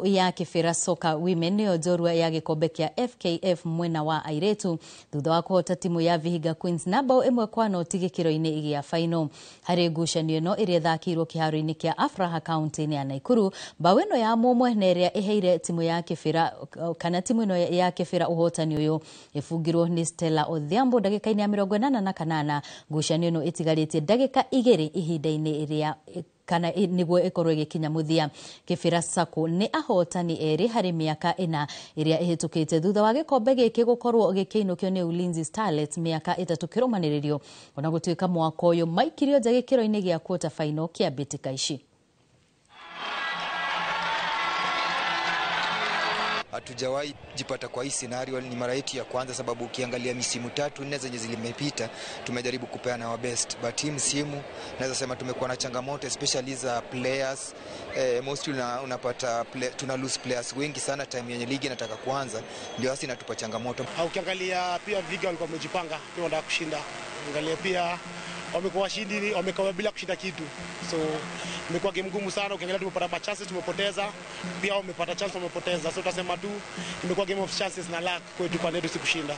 ya Kibera Soka Women nĩyo njorua ya gĩkombe kĩa FKF mwena wa airetu thutha wa kũhota timu ya Vihiga Queens na bao 1-0 gĩkĩro-inĩ gĩa final. Harĩ ngucanio ĩno ĩrĩa ĩthakĩirwo kĩharo-inĩ kĩa Afraha kaunti-inĩ ya Nakuru, bao ĩno ya mũmwe na ĩrĩa ĩheire timu ya Kibera kana timu ĩno ya Kibera ũhotani ũyũ ĩbungirwo nĩ Stella Odhiambo ndagĩka-inĩ ya 88. Ngucanio ĩno ĩtigarĩtie ndagĩka 2 ihinda-inĩ rĩa kana niguo ikorwo igikinya muthia. Kibera Sacco ni ahotani eri hari miaka 4 iria ihitukite thutha wa gikombe giki gukorwo gikinukio ni Ulinzi Starlets miaka 3 kirumaniririo, ona gutuika mwaka uyu maikirio nja gikiro-ini gia quarter final kia bitika ici. Hatujawahi jipata kwa hii scenario, ni mara yetu ya kwanza, sababu ukiangalia misimu 3-4 zenye zilimepita tumejaribu kupeana our best, but hii msimu naweza sema tumekuwa na changamoto especially za players. Mostly unapata tuna lose players wengi sana time yenye ligi inataka kuanza, ndio hasi inatupa changamoto. Ukiangalia pia Vihiga walikuwa wamejipanga pia wanataka kushinda, angalia pia wamekuwa washindi, wamekuwa bila kushinda kitu, so imekuwa game ngumu sana. Ukiangalia tumepata chances tumepoteza, pia wamepata chance wamepoteza, so tutasema tu imekuwa game of chances na luck kwetu kwa netu si kushinda.